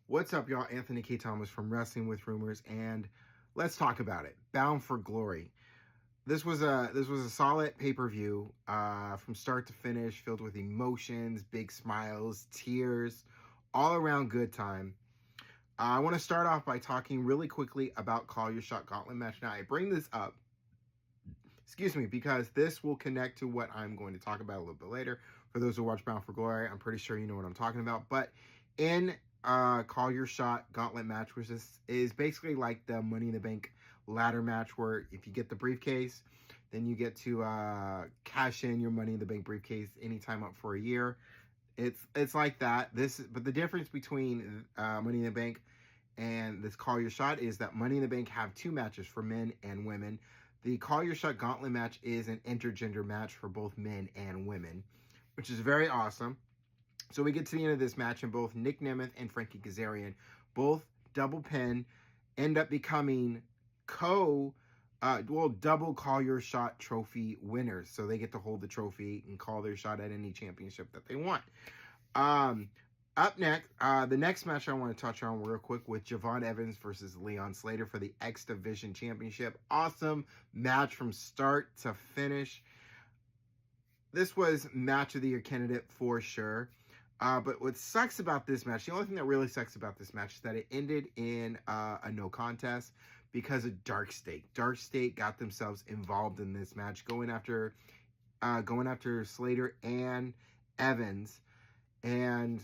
What's up, y'all? Anthony K. Thomas from Wrestling with Rumors, and let's talk about it. Bound for Glory. This was a solid pay-per-view from start to finish, filled with emotions, big smiles, tears, all around good time. I want to start off by talking really quickly about Call Your Shot Gauntlet match. Now, I bring this up, because this will connect to what I'm going to talk about a little bit later. For those who watch Bound for Glory, I'm pretty sure you know what I'm talking about. But in Call Your Shot Gauntlet match, which is basically like the Money in the Bank ladder match, where if you get the briefcase, then you get to cash in your Money in the Bank briefcase anytime up for a year. It's like that. But the difference between Money in the Bank and this Call Your Shot is that Money in the Bank have two matches for men and women. The Call Your Shot Gauntlet match is an intergender match for both men and women, which is very awesome. So we get to the end of this match, and both Nick Nemeth and Frankie Kazarian, both double pin, end up becoming double Call Your Shot trophy winners. So they get to hold the trophy and call their shot at any championship that they want. Up next, the next match I want to touch on real quick with Javon Evans versus Leon Slater for the X Division Championship. Awesome match from start to finish. This was match of the year candidate for sure. But what sucks about this match, the only thing that really sucks about this match is that it ended in a no contest because of Dark State. Dark State got themselves involved in this match, going after Slater and Evans, and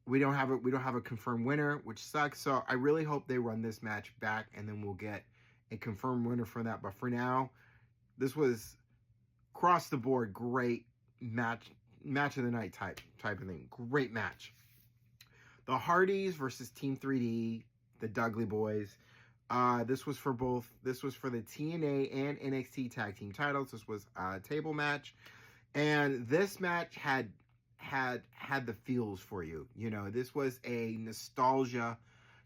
we don't have a confirmed winner, which sucks. So I really hope they run this match back, and then we'll get a confirmed winner for that. But for now, this was across the board great match of the night type of thing. Great match. The Hardys versus Team 3D, the Dudley Boys. This was for the TNA and NXT tag team titles. This was a table match, and this match had the feels for you. You know, this was a nostalgia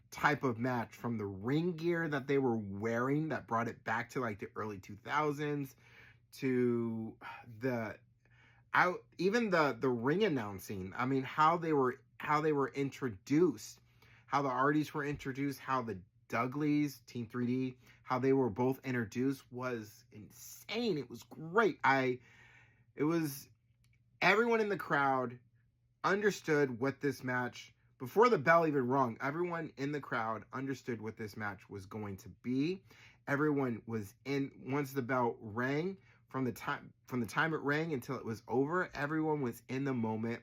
type of match, from the ring gear that they were wearing that brought it back to like the early 2000s, to even the ring announcing. I mean, how they were introduced, how the Hardys were introduced, how the Dudleys, Team 3D, how they were both introduced was insane. It was great. Everyone in the crowd understood what this match, before the bell even rung, everyone in the crowd understood what this match was going to be. Everyone was in, once the bell rang, from the time it rang until it was over, everyone was in the moment,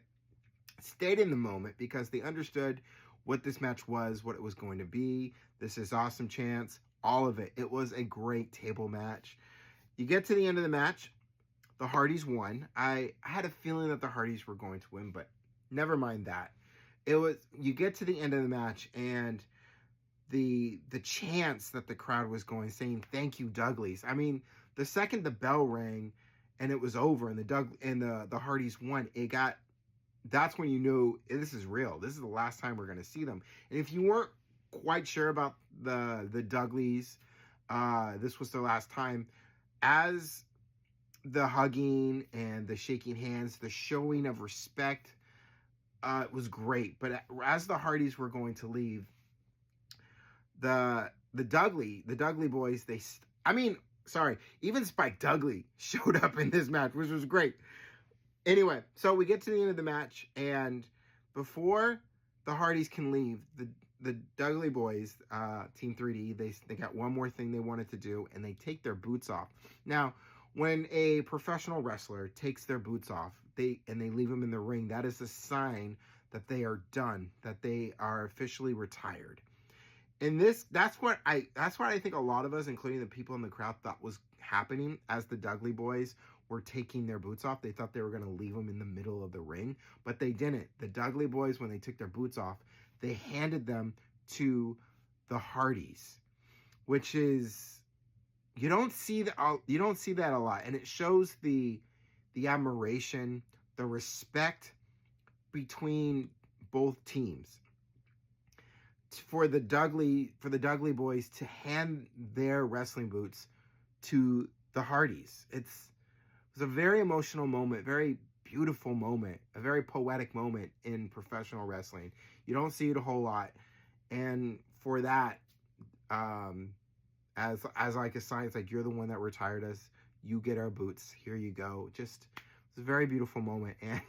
stayed in the moment, because they understood what this match was, what it was going to be. This is awesome chance, all of it. It was a great table match. You get to the end of the match, the Hardys won. I had a feeling that the Hardys were going to win, but never mind that. You get to the end of the match, and the chants that the crowd was going, saying "Thank you, Dudleys." I mean, the second the bell rang and it was over, and the Hardys won, that's when you knew this is real. This is the last time we're going to see them. And if you weren't quite sure about the Dudleys, this was the last time. As the hugging and the shaking hands, the showing of respect, was great. But as the Hardys were going to leave, the Dudley boys, even Spike Dudley showed up in this match, which was great. Anyway, so we get to the end of the match, and before the Hardys can leave, the Dudley boys, Team 3D, they got one more thing they wanted to do, and they take their boots off. Now, when a professional wrestler takes their boots off, they leave them in the ring, that is a sign that they are done, that they are officially retired. And that's what I think a lot of us, including the people in the crowd, thought was happening as the Dudley boys were taking their boots off. They thought they were going to leave them in the middle of the ring, but they didn't. The Dudley boys, when they took their boots off, they handed them to the Hardys, which is, you don't see that a lot, and it shows the admiration, the respect between both teams. For the Dudley boys to hand their wrestling boots to the Hardys, it was a very emotional moment, very beautiful moment, a very poetic moment in professional wrestling. You don't see it a whole lot, And for that, um, as like a sign, it's like, you're the one that retired us. You get our boots. Here you go. Just, it's a very beautiful moment. And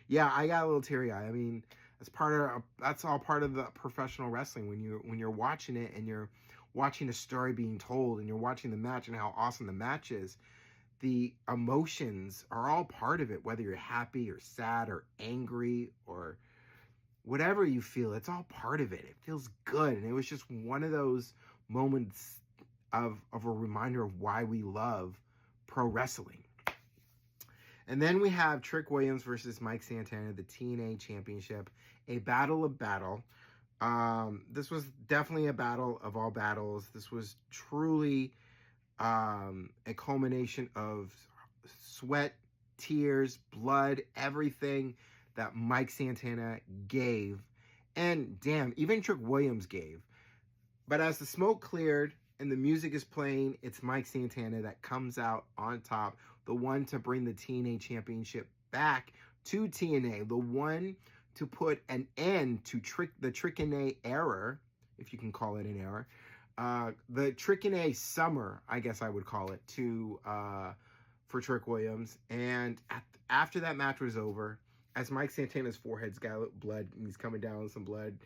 yeah, I got a little teary eyed. I mean, that's all part of the professional wrestling. When you're watching it and you're watching the story being told and you're watching the match and how awesome the match is, the emotions are all part of it. Whether you're happy or sad or angry or whatever you feel, it's all part of it. It feels good, and it was just one of those moments of a reminder of why we love pro wrestling. And then we have Trick Williams versus Mike Santana, the TNA Championship, a battle of battle. This was definitely a battle of all battles. This was truly a culmination of sweat, tears, blood, everything that Mike Santana gave. And damn, even Trick Williams gave. But as the smoke cleared and the music is playing, it's Mike Santana that comes out on top, the one to bring the TNA Championship back to TNA, the one to put an end to the TNA era, if you can call it an era, the TNA summer, I guess I would call it, for Trick Williams. And after that match was over, as Mike Santana's forehead's got blood and he's coming down with some blood,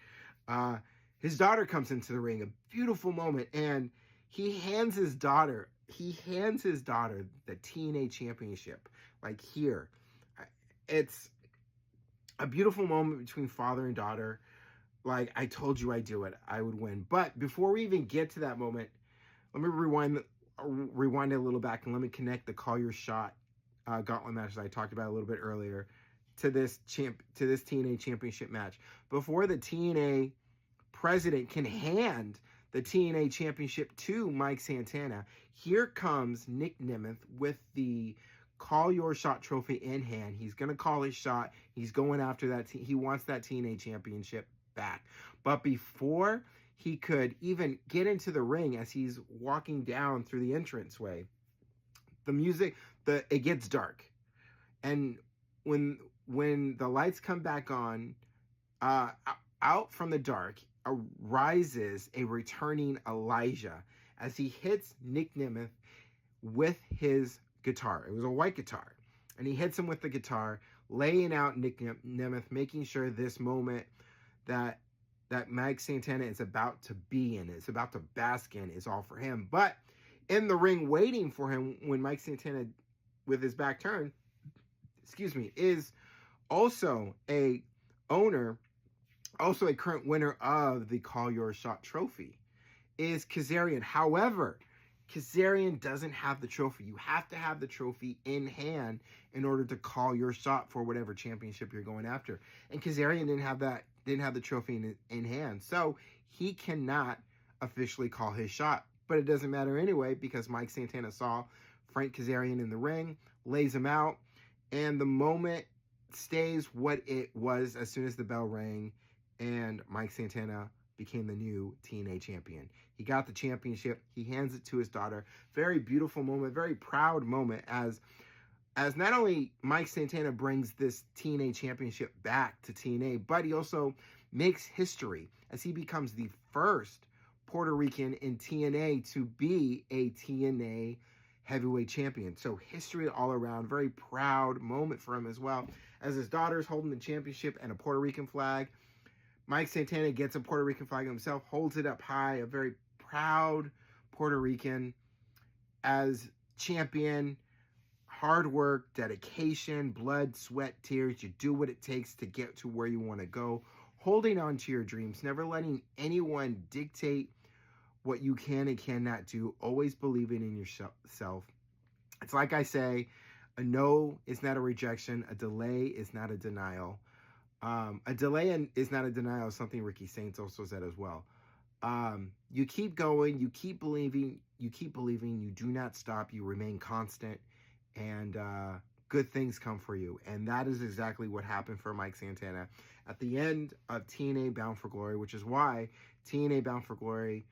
his daughter comes into the ring, a beautiful moment, and he hands his daughter the TNA Championship. Like, here. It's a beautiful moment between father and daughter. Like, I told you I'd do it. I would win. But before we even get to that moment, let me rewind it a little back and let me connect the Call Your Shot gauntlet match that I talked about a little bit earlier to this TNA Championship match. Before the TNA president can hand the TNA Championship to Mike Santana, here comes Nick Nemeth with the Call Your Shot trophy in hand. He's going to call his shot. He's going after that. He wants that TNA Championship back. But before he could even get into the ring, as he's walking down through the entranceway, it gets dark. And when the lights come back on, out from the dark arises a returning Elijah as he hits Nick Nemeth with his guitar. It was a white guitar. And he hits him with the guitar, laying out Nick Nemeth, making sure this moment that Mike Santana is about to be in, is about to bask in, is all for him. But in the ring waiting for him when Mike Santana, with his back turned, is also a current winner of the Call Your Shot trophy, is Kazarian. However, Kazarian doesn't have the trophy. You have to have the trophy in hand in order to call your shot for whatever championship you're going after. And Kazarian didn't have the trophy in hand. So he cannot officially call his shot. But it doesn't matter anyway, because Mike Santana saw Frank Kazarian in the ring, lays him out, and the moment stays what it was as soon as the bell rang, and Mike Santana became the new TNA champion. He got the championship. He hands it to his daughter. Very beautiful moment, very proud moment, as not only Mike Santana brings this TNA championship back to TNA, but he also makes history as he becomes the first Puerto Rican in TNA to be a TNA heavyweight champion. So history all around. Very proud moment for him as well. As his daughter's holding the championship and a Puerto Rican flag, Mike Santana gets a Puerto Rican flag himself, holds it up high, a very proud Puerto Rican as champion. Hard work, dedication, blood, sweat, tears. You do what it takes to get to where you want to go. Holding on to your dreams, never letting anyone dictate what you can and cannot do. Always believing in yourself. It's like I say, a no is not a rejection. A delay is not a denial. A delay is not a denial is something Ricky Saints also said as well. You keep going, you keep believing, you do not stop, you remain constant, and good things come for you. And that is exactly what happened for Mike Santana at the end of TNA Bound for Glory, which is why TNA Bound for Glory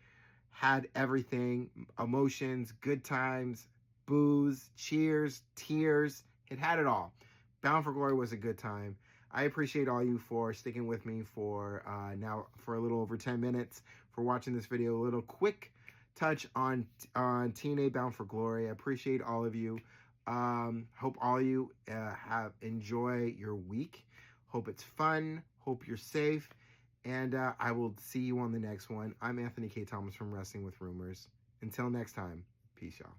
had everything: emotions, good times, boos, cheers, tears. It had it all. Bound for Glory was a good time. I appreciate all you for sticking with me for now for a little over 10 minutes, for watching this video. A little quick touch on TNA Bound for Glory. I appreciate all of you. Hope all you enjoy your week. Hope it's fun. Hope you're safe. And I will see you on the next one. I'm Anthony K. Thomas from Wrestling with Rumors. Until next time, peace, y'all.